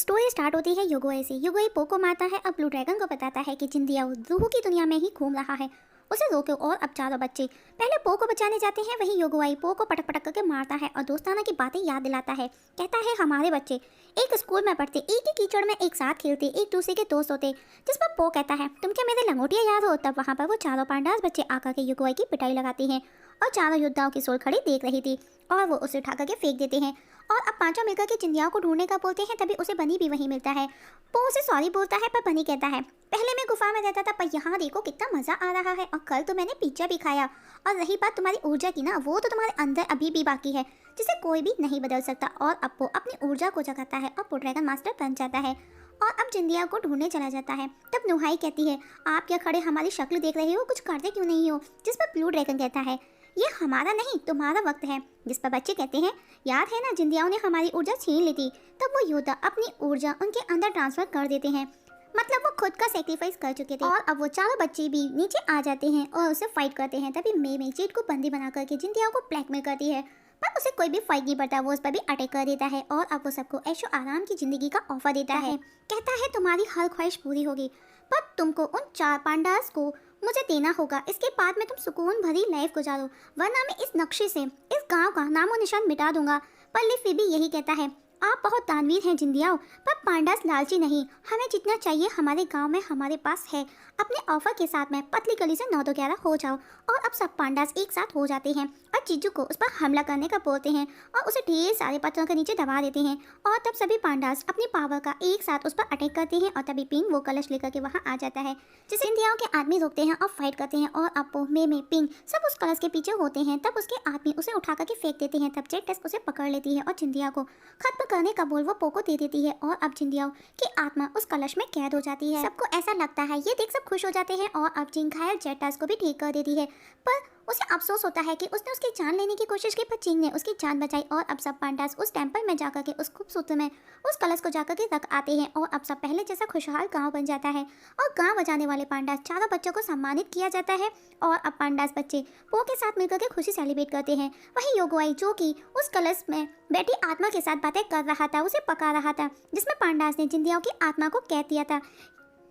Story start होती है युगोए से। युगोए पो को मारता है और ब्लू ड्रैगन को बताता है कि जिंदिया रूह की दुनिया में ही घूम रहा है, उसे रोको। और अब चारों बच्चे पहले पो को बचाने जाते हैं। वहीं युगोए पो को पटक पटक करके मारता है और दोस्ताना की बातें याद दिलाता है। कहता है हमारे बच्चे एक स्कूल में पढ़ते, एक ही कीचड़ में एक साथ खेलते, एक दूसरे के दोस्त होते। जिस पर पो कहता है तुम क्या मेरे लंगोटिया याद हो। तब वहाँ पर वो चारों पांडास बच्चे आकर के युगोए की पिटाई लगाती हैं और चारों योद्धाओं की सोल खड़ी देख रही थी और वो उसे उठा करके फेंक देते हैं। और अब पांचों मिलकर के जिंदियाओं को ढूंढने का बोलते हैं। तभी उसे बनी भी वहीं मिलता है। पो उसे सॉरी बोलता है पर बनी कहता है पहले मैं गुफा में रहता था पर यहाँ देखो कितना मजा आ रहा है, और कल तो मैंने पिज्जा भी खाया। और रही बात तुम्हारी ऊर्जा की ना, वो तो तुम्हारे अंदर अभी भी बाकी है जिसे कोई भी नहीं बदल सकता। और अब वो अपनी ऊर्जा को जगाता है और ड्रैगन मास्टर बन जाता है और अब जिंदिया को ढूंढने चला जाता है। तब नुहाई कहती है आप क्या खड़े हमारी शक्ल देख रहे हो, कुछ करते क्यों नहीं हो। जिस पर ब्लू ड्रैगन कहता है ये हमारा नहीं तुम्हारा वक्त है। जिस पर बच्चे कहते हैं याद है ना जिंदियाओं ने हमारी ऊर्जा छीन ली थी। तब वो योद्धा अपनी ऊर्जा उनके अंदर ट्रांसफर कर देते हैं, मतलब वो खुद का सेक्रीफाइस कर चुके थे। और अब वो चारों बच्चे भी नीचे आ जाते हैं और उसे फाइट करते हैं। तभी मे चीट को बंदी बना करके जिंदियाओं को ब्लैकमेल करती है पर उसे कोई भी फाइट नहीं पड़ता। वो उस पर भी अटैक कर देता है और अब वो सबको ऐशो आराम की जिंदगी का ऑफर देता है। कहता है तुम्हारी हर ख्वाहिश पूरी होगी पर तुमको उन चार पांडास को मुझे देना होगा। इसके बाद में तुम सुकून भरी लाइफ गुजारो, वरना मैं इस नक्शे से इस गांव का नामो निशान मिटा दूंगा। पर लिफ भी यही कहता है आप बहुत दानवीर हैं जिंदियाओं, पर पांडास लालची नहीं। हमें जितना चाहिए हमारे गांव में हमारे पास है। अपने ऑफर के साथ में पतली गली से 9 11 हो जाओ। और अब सब पांडास एक साथ हो जाते हैं और जीजू को उस पर हमला करने का बोलते हैं और उसे ढेर सारे पत्थरों के नीचे दबा देते हैं। और तब सभी पांडास अपनी पावर का एक साथ उस पर अटैक करते हैं और तभी पिंग वो कलश लेकर के वहाँ आ जाता है, जिसे जिंदियाओं के आदमी रोकते हैं और फाइट करते हैं। और अब वो मे पिंग सब उस कलश के पीछे होते हैं। तब उसके आदमी उसे उठा करके फेंक देते हैं। तब जेट टस्क उसे पकड़ लेती है और जिंदिया को खत्म करने का बोल वो पो को दे देती है। और अब जिंदियाओं की आत्मा उस कलश में कैद हो जाती है। सबको ऐसा लगता है, ये देख सब खुश हो जाते हैं। और अब जिंग घायल जेट टस्क को भी ठीक कर देती है, पर उसे अफसोस होता है कि उसने उसकी जान लेने की कोशिश की पर जिंग ने उसकी जान बचाई। और अब सब पांडास उस टेंपल में जाकर के उस खूबसूरत में उस कलश को जाकर के रख आते हैं। और अब सब पहले जैसा खुशहाल गांव बन जाता है और गांव बजाने वाले पांडास चारों बच्चों को सम्मानित किया जाता है। और अब पांडास बच्चे पो के साथ मिलकर के खुशी सेलिब्रेट करते हैं। वहीं योगोई जो कि उस कलश में बैठी आत्मा के साथ बातें कर रहा था, उसे पका रहा था, जिसमें पांडास ने जिंदियाओं की आत्मा को कैद दिया था।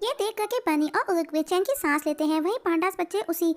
ये देख करके बनी और उरुग्वे चैन की सांस लेते हैं। वहीं पांडास बच्चे उसी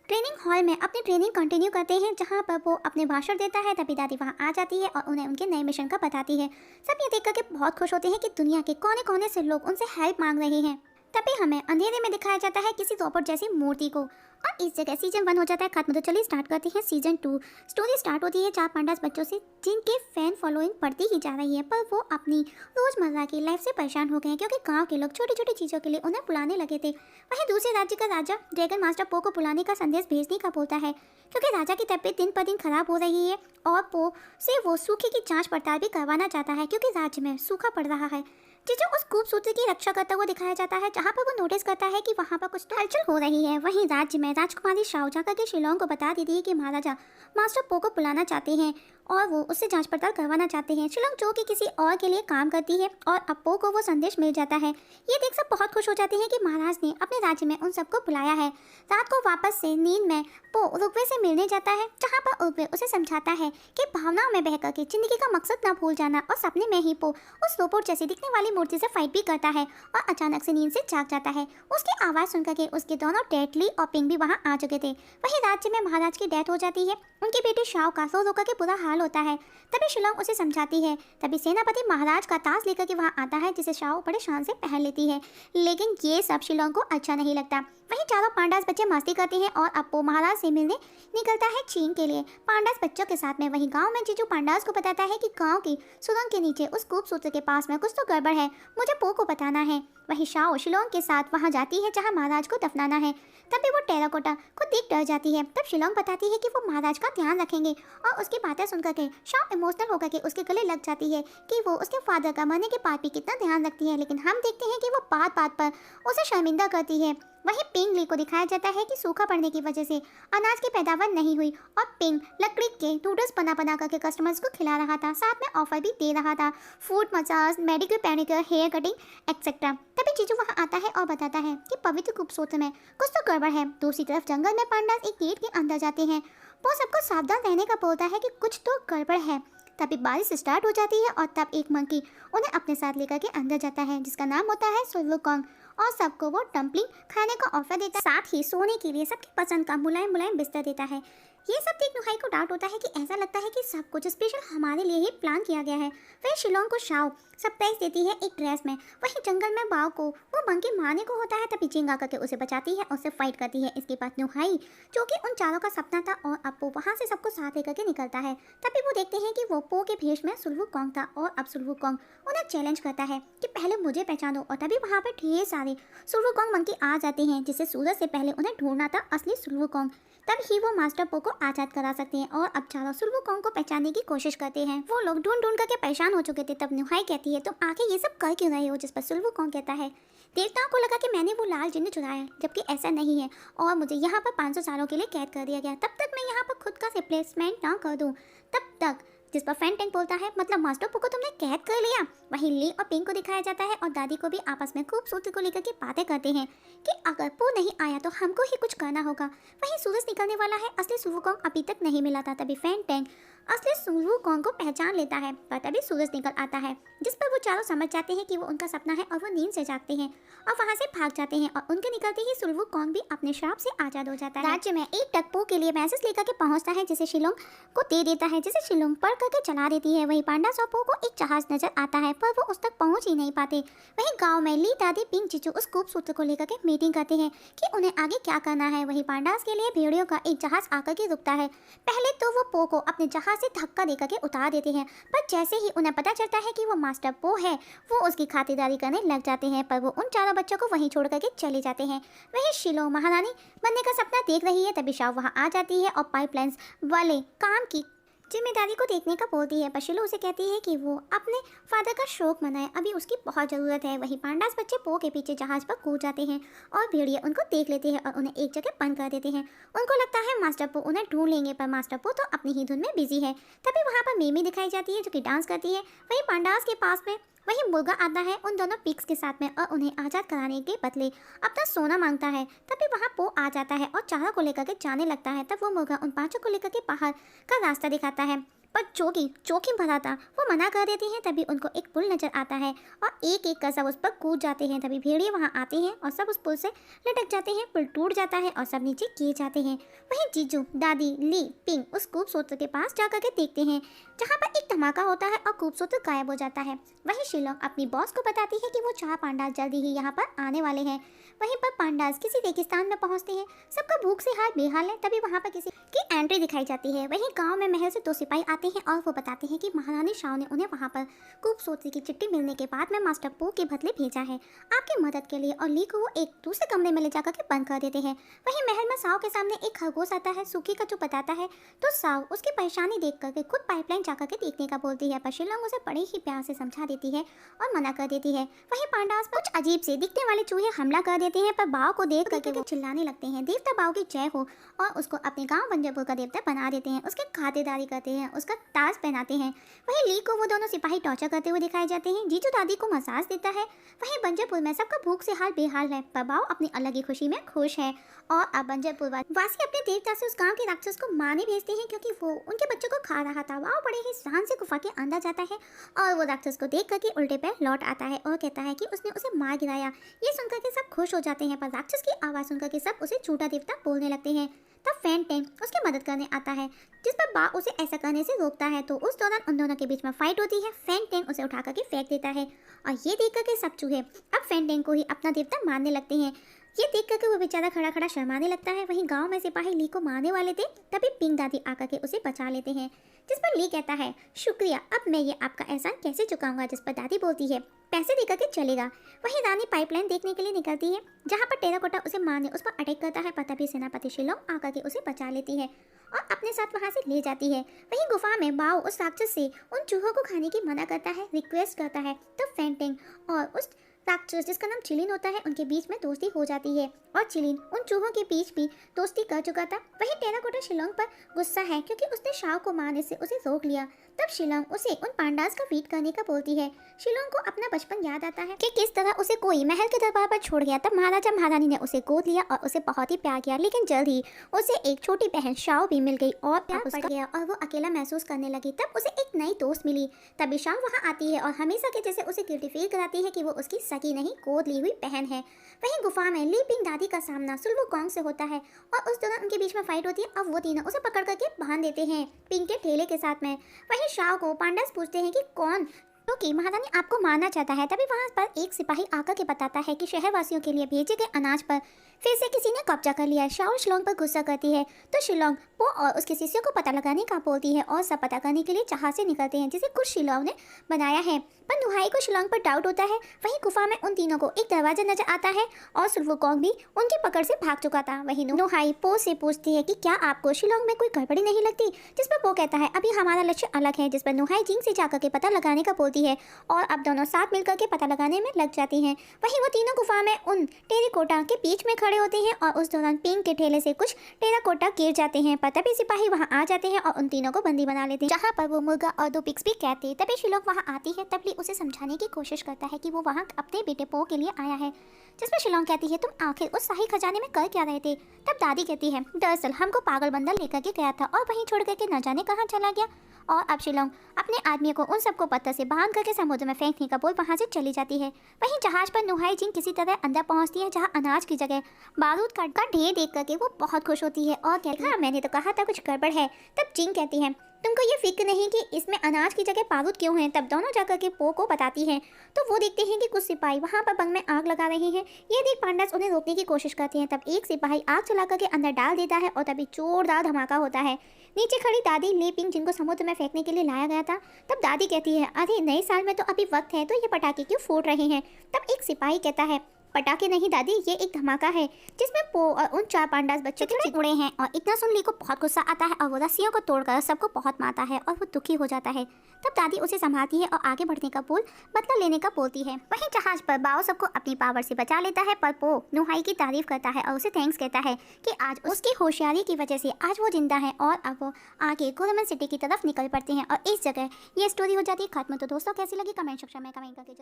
ट्रेनिंग हॉल में अपनी ट्रेनिंग कंटिन्यू करते हैं जहां पर वो अपने भाषण देता है। तभी दादी वहां आ जाती है और उन्हें उनके नए मिशन का बताती है। सब ये देख करके बहुत खुश होते हैं कि दुनिया के कोने कोने से लोग उनसे हेल्प मांग रहे हैं। तभी हमें अंधेरे में दिखाया जाता है किसी रोबोट जैसी मूर्ति को और इस जगह सीजन 1 हो जाता है खत्म। तो चलिए स्टार्ट करते हैं सीजन 2। स्टोरी स्टार्ट होती है चार पांडास बच्चों से जिनके फैन फॉलोइंग बढ़ती ही जा रही है, पर वो अपनी रोजमर्रा की लाइफ से परेशान हो गए हैं क्योंकि गांव के लोग छोटी छोटी चीज़ों के लिए उन्हें बुलाने लगे थे। वहीं दूसरे राज्य का राजा ड्रैगन मास्टर पो को बुलाने का संदेश भेजने का बोलता है क्योंकि राजा की तबीयत दिन पर दिन खराब हो रही है और पो से वो सूखे की जाँच पड़ताल भी करवाना चाहता है क्योंकि राज्य में सूखा पड़ रहा है। जीजू उस खूबसूरती की रक्षा करता हुआ दिखाया जाता है जहाँ पर वो नोटिस करता है कि वहाँ पर कुछ तो हलचल हो रही है। वहीं राज्य में राजकुमारी शाओ जाकर के शिलोंग को बता देती है कि महाराजा मास्टर पो को बुलाना चाहते हैं और वो उससे जांच पड़ताल करवाना चाहते हैं। शिलोंग जो कि किसी और के लिए काम करती है और अब पो को वो संदेश मिल जाता है। ये देख सब बहुत खुश हो जाते हैं कि महाराज ने अपने राज्य में उन सबको बुलाया है। रात को वापस से नींद में पो उरुग्वे से मिलने जाता है जहाँ पर उरुग्वे उसे समझाता है कि भावनाओं में बहकर के जिंदगी का मकसद ना भूल जाना। और सपने में ही पो उस रोबोट जैसी दिखने वाली मूर्ति से फाइट भी करता है और अचानक से नींद से जाग जाता है। उसकी आवाज़ सुनकर के उसके दोनों डेटली और पिंग भी वहाँ आ चुके थे। वहीं राज्य में महाराज की डेथ हो जाती है। उनकी बेटी शाओ का रो के बुरा हाल होता है। तभी शिलोंग उसे समझाती है। तभी सेनापति महाराज का ताज लेकर के वहाँ आता है जिसे शाओ बड़े शान से पहन लेती है, लेकिन ये सब शिलोंग को अच्छा नहीं लगता। वहीं चारों पांडास बच्चे मस्ती करते हैं और अब वो महाराज से मिलने निकलता है चीन के लिए पांडास बच्चों के साथ में। वहीं गांव में जीजू पांडास को बताता है कि गांव की सुरंग के नीचे उस खूबसूरत के पास में कुछ तो गड़बड़ है, मुझे पो को बताना है। वहीं शाओ शिलोंग के साथ वहां जाती है जहां महाराज को दफनाना है। तभी वो टेराकोटा को देख डर जाती है। तब शिलोंग बताती है कि वो महाराज का ध्यान रखेंगे और उसकी बातें सुनकर के शाओ इमोशनल होकर के उसके गले लग जाती है कि वो उसके फादर का मरने के बाद भी कितना ध्यान रखती है। लेकिन हम देखते हैं कि वो बात बात पर उसे शर्मिंदा करती है। वहीं पिंग ली को दिखाया जाता है कि सूखा पड़ने की वजह से अनाज की पैदावार नहीं हुई और पिंग लकड़ी के नूडल्स बना करके कस्टमर्स को खिला रहा था, साथ में ऑफर भी दे रहा था, food massage, medical, pedicure, hair cutting etcetera. तभी जीजू वहाँ आता है और बताता है कि पवित्र खूबसूरत में कुछ तो गड़बड़ है। दूसरी तरफ जंगल में पांडास एक गेट के अंदर जाते हैं। वो सबको सावधान रहने का बोलता है कि कुछ तो गड़बड़ है। तभी बारिश स्टार्ट हो जाती है और तब एक मंकी उन्हें अपने साथ लेकर के अंदर जाता है, जिसका नाम होता है सुल्वुकोंग, और सबको वो डम्पलिंग खाने का ऑफर देता है, साथ ही सोने के लिए सबकी पसंद का मुलायम मुलायम बिस्तर देता है। ये सब देख नुहाई को डाउट होता है कि ऐसा लगता है कि सब कुछ स्पेशल हमारे लिए ही प्लान किया गया है। फिर शिलोंग को शाओ सरप्राइज देती है एक ड्रेस में। वहीं जंगल में बाओ को वो मंकी मारने को होता है, तभी चिंग आकर के उसे बचाती है और उससे फाइट करती है। इसके बाद नुहाई, जो कि उन चारों का सपना था, और अब वो वहाँ से सबको साथ लेकर के निकलता है। तभी वो देखते हैं कि वो पो के भेष में सुल्वुकोंग था और अब सुल्वुकोंग उन्हें चैलेंज करता है कि पहले मुझे पहचानो, और तभी वहाँ पर ढेर सारे सुल्वुकोंग मंकी आ जाते हैं, जिससे सूरज से पहले उन्हें ढूंढना था असली सुल्वुकोंग। तब ही वो मास्टर पो को आजाद करा सकते हैं और अब चारों सुल्वुकोंग को पहचानने की कोशिश करते हैं। वो लोग ढूंढ ढूंढ करके परेशान हो चुके थे। तब नुहाई कहती है, तुम आके ये सब कर क्यों रहे हो? जिस पर सुल्वुकोंग कहता है, देवताओं को लगा कि मैंने वो लाल जिन्न चुराया है, जबकि ऐसा नहीं है और मुझे यहाँ पर 500 सालों के लिए कैद कर दिया गया। तब तक मैं यहाँ पर खुद का रिप्लेसमेंट ना कर दूँ तब तक। जिस पर फैंटेंग बोलता है, मतलब मास्टर पो को तुमने कैद कर लिया। वहीं ली और पिंग को दिखाया जाता है और दादी को भी आपस में खूब सूत्र को लेकर के बातें करते हैं कि अगर पो नहीं आया तो हमको ही कुछ करना होगा। वहीं सूरज निकलने वाला है, असली सुल्वुकोंग अभी तक नहीं मिला था। तभी फैंटेंग असली सुल्वुकोंग को पहचान लेता है, पर तभी सूरज निकल आता है, जिस पर वो चारों समझ जाते हैं कि वो उनका सपना है और वो नींद से जागते हैं और वहाँ से भाग जाते हैं। और उनके निकलते ही सुल्वुकोंग भी अपने श्राप से आजाद हो जाता है। राज्य में एक टक पो के लिए मैसेज लेकर के पहुँचता है, जिसे शिलोंग को दे देता है, जिसे शिलोंग पढ़ करके चला देती है। वहीं पांडास और पो को एक जहाज नजर आता है, पर वो उस तक पहुँच ही नहीं पाते। वहीं गाँव में ली, दादी, पिंग, जीजू उस खूबसूरत को लेकर के मीटिंग करते हैं कि उन्हें आगे क्या करना है। वहीं पांडास के लिए भेड़ियों का एक जहाज आकर के रुकता है। पहले तो वो पो को अपने जहाज से धक्का देकर के उतार देते हैं, पर जैसे ही उन्हें पता चलता है कि वो मास्टर पो है, वो उसकी खातिरदारी करने लग जाते हैं, पर वो उन चारों बच्चों को वहीं छोड़ करके चले जाते हैं। वहीं शिलोंग महारानी बनने का सपना देख रही है, तभी शाओ वहाँ आ जाती है और पाइपलाइंस वाले काम की जिम्मेदारी को देखने का बोलती है, पर शिलो उसे कहती है कि वो अपने फादर का शौक मनाए, अभी उसकी बहुत ज़रूरत है। वहीं पांडास बच्चे पो के पीछे जहाज पर कूद जाते हैं और भेड़िए उनको देख लेते हैं और उन्हें एक जगह बंद कर देते हैं। उनको लगता है मास्टर पो उन्हें ढूंढ लेंगे, पर मास्टर पो तो अपनी ही धुन में बिजी है। तभी वहाँ पर मेमी दिखाई जाती है, जो कि डांस करती है। वहीं पांडास के पास में वहीं मुर्गा आता है उन दोनों पिग्स के साथ में और उन्हें आज़ाद कराने के बदले अपना सोना मांगता है। तभी वहाँ पो आ जाता है और चारों को लेकर के जाने लगता है। तब वो मुर्गा उन पांचों को लेकर के बाहर का रास्ता दिखाता है, पर जोखिम भरा था, वो मना कर देते हैं। तभी उनको एक पुल नजर आता है और एक एक कर सब उस पर कूद जाते हैं। तभी भेड़िए वहाँ आते हैं और सब उस पुल से लटक जाते हैं। पुल टूट जाता है और सब नीचे गिर जाते हैं। वहीं जीजू, दादी, ली, पिंग उस खूबसूरत के पास जाकर के देखते हैं, जहाँ पर एक धमाका होता है और खूबसूरत गायब हो जाता है। वहीं शिलोंग अपनी बॉस को बताती है कि वो चार पांडास जल्दी ही यहाँ पर आने वाले हैं। वहीं पर पांडास किसी रेगिस्तान में पहुँचते हैं, सबका भूख से हाल बेहाल है। तभी वहाँ पर किसी की एंट्री दिखाई जाती है। वहीं गाँव में महल से 2 सिपाही आते हैं और वो बताते हैं कि महारानी शाओ ने उन्हें वहाँ पर खूबसूरती की चिट्ठी मिलने के बाद में मास्टर पो के बदले भेजा है आपकी मदद के लिए, और ली को वो एक दूसरे कमरे में ले जाकर के बंद कर देते हैं। वहीं महल में साओ के सामने एक खरगोश आता है सूखी का, जो बताता है तो साओ उसकी परेशानी देख करके खुद पाइपलाइन जाकर के देखने का बोलती है, पर शिलोंग उसे बड़े ही प्यार से समझा देती है और मना कर देती है। वहीं पांडास पर कुछ अजीब से दिखने वाले चूहे हमला कर देते हैं, पर बाओ को देख करके वो चिल्लाने लगते हैं, देवता बाओ की जय हो, और उसको अपने गाँव बंजरपुर का देवता बना देते हैं। उसके खातिरदारी करते हैं, उसका ताज पहनाते हैं। वहीं ली को वो दोनों सिपाही टॉर्चर करते हुए दिखाए जाते हैं। जीजू दादी को मसाज देता है। वहीं बंजरपुर में सबका भूख से हाल बेहाल है, पर बाओ अपनी अलग ही खुशी में खुश है। और अब बंजरपुर वासी अपने देवता से उस गांव के राक्षस को मारने भेजते हैं, क्योंकि वो उनके बच्चों को खा रहा था। बाओ बड़े ही शान से गुफा के अंदर जाता है और वो राक्षस को देख करके उल्टे पैर लौट आता है और कहता है कि उसने उसे मार गिराया। ये सुनकर के सब खुश हो जाते हैं, पर राक्षस की आवाज़ सुनकर के सब उसे झूठा देवता बोलने लगते हैं। तब फैंटेंग उसकी मदद करने आता है, जिस पर बा उसे ऐसा करने से रोकता है। तो उस दौरान उन दोनों के बीच में फाइट होती है। फैंटेंग उसे उठा करके फेंक देता है और ये देख करके सब चूहे अब फैंटेंग को ही अपना देवता मानने लगते हैं। ये देख करके वो बेचारा खड़ा खड़ा शर्माने लगता है। वहीं गांव में सिपाही ली को मारने वाले थे, तभी पिंग दादी आकर के उसे बचा लेते हैं, जिस पर ली कहता है शुक्रिया, अब मैं ये आपका एहसान कैसे चुकाऊंगा। जिस पर दादी बोलती है पैसे देकर के चलेगा। वहीं रानी पाइपलाइन देखने के लिए निकलती है, जहाँ पर टेराकोटा उसे मारने उस पर अटैक करता है, पर तभी सेनापति शिलोंग आकर के उसे बचा लेती है और अपने साथ वहाँ से ले जाती है। वहीं गुफा में बाओ उस राक्षस से उन चूहों को खाने की मना करता है, रिक्वेस्ट करता है। तो फैंटेंग और उस राक्षस जिसका नाम चिलिन होता है उनके बीच में दोस्ती हो जाती है और चिलिन उन चूहों के बीच भी दोस्ती कर चुका था। वहीं टेराकोटा शिलोंग पर गुस्सा है, क्योंकि उसने शाओ को मारने से उसे रोक लिया। तब शिलोंग उसे उन पांडास को फीड करने का बोलती है। शिलोंग को अपना बचपन याद आता है कि किस तरह उसे कोई महल के दरबार पर छोड़ गया। तब महाराजा महारानी ने उसे गोद लिया और उसे बहुत ही प्यार किया, लेकिन जल्द ही उसे एक छोटी बहन शाओ भी मिल गई और प्यार बढ़ गया और वो अकेला महसूस करने लगी। तब उसे एक नई दोस्त मिली। तभी शाओ वहाँ आती है और हमेशा के जैसे उसे गिल्टी फील कराती है कि वो उसकी सगी नहीं गोद ली हुई बहन है। वहीं गुफा में ली पिंग दादी का सामना सुल वुकोंग से होता है और उस दौरान उनके बीच में फाइट होती है। अब वो तीनों उसे पकड़ करके बांध देते हैं पिंग के ठेले के साथ में। वहीं शाओ को पांडास पूछते हैं कि कौन, क्योंकि महारानी आपको मारना चाहता है। तभी वहां पर एक सिपाही आकर के बताता है कि शहरवासियों के लिए भेजे गए अनाज पर फिर से किसी ने कब्जा कर लिया है। शाओ शिलोंग पर गुस्सा करती है तो शिलोंग पो और उसके शिष्यों को पता लगाने का बोलती है और सब पता करने के लिए जहाज से निकलते हैं जिसे कुछ शिलोंग ने बनाया है। पर नुहाई को शिलोंग पर डाउट होता है। वहीं गुफा में उन तीनों को एक दरवाजा नजर आता है और सुल वुकोंग भी उनकी पकड़ से भाग चुका था। वहीं नुहाई पो से पूछती है कि क्या आपको शिलोंग में कोई गड़बड़ी नहीं लगती, जिस पर पो कहता है अभी हमारा लक्ष्य अलग है, जिस पर नुहाई जिंग से जाकर के पता लगाने का बोलती है और अब दोनों साथ मिलकर के पता लगाने में लग जाती हैं। वहीं वो तीनों गुफा में उन टेराकोटा के बीच में खड़े होते हैं और उस दौरान पिंग के ठेले से कुछ टेराकोटा गिर जाते हैं। पर तभी सिपाही वहां आ जाते हैं और उन तीनों को बंदी बना लेते हैं, जहां पर वो मुर्गा और दो पिग्स भी कहते हैं। तभी शिलोंग वहां आती है। तब ली उसे समझाने की कोशिश करता है कि वो वहां अपने बेटे पो के लिए आया है, जिसमें शिलोंग कहती है तुम आखिर उस शाही खजाने में कर क्या रहे थे। तब दादी कहती है दरअसल हमको पागल बंदर लेकर के गया था और वहीं छोड़ करके न जाने कहाँ चला गया। और अब शिलोंग अपने आदमियों को उन सबको पत्थर से बांध करके समुद्र में फेंकने का बोल वहां से चली जाती है। वहीं जहाज पर नुहाई जिंग किसी तरह अंदर पहुंचती है, जहां अनाज की जगह बारूद का ढेर देख करके वो बहुत खुश होती है और कहती है हाँ मैंने तो कहा था कुछ गड़बड़ है। तब जिंग कहती है तुमको ये फिक्र नहीं कि इसमें अनाज की जगह बारूद क्यों है। तब दोनों जाकर के पो को बताती हैं तो वो देखते हैं कि कुछ सिपाही वहां पर बंग में आग लगा रहे हैं। ये देख पांडास उन्हें रोकने की कोशिश करते हैं। तब एक सिपाही आग चला करके अंदर डाल देता है और तभी जोरदार धमाका होता है। नीचे खड़ी दादी ले पिंग जिनको समुद्र में फेंकने के लिए लाया गया था। तब दादी कहती है अरे नए साल में तो अभी वक्त है, तो ये पटाखे क्यों फूट रहे हैं। तब एक सिपाही कहता है पटाखे नहीं दादी, ये एक धमाका है जिसमें पो और उन 4 पांडास बच्चे उड़े हैं। और इतना सुन ली को बहुत गुस्सा आता है और वो रस्सियों को तोड़कर सबको बहुत मारता है और वो दुखी हो जाता है। तब दादी उसे संभालती है और आगे बढ़ने का बोल बदला लेने का बोलती है। वहीं जहाज पर बाओ सबको अपनी पावर से बचा लेता है, पर पो नुहाई की तारीफ करता है और उसे थैंक्स कहता है कि आज उसकी होशियारी की वजह से आज वो जिंदा है और अब वो आगे गोरमन सिटी की तरफ निकल पड़ते हैं और इस जगह ये स्टोरी हो जाती है खत्म। तो दोस्तों कैसी लगी कमेंट सेक्शन में कमेंट करके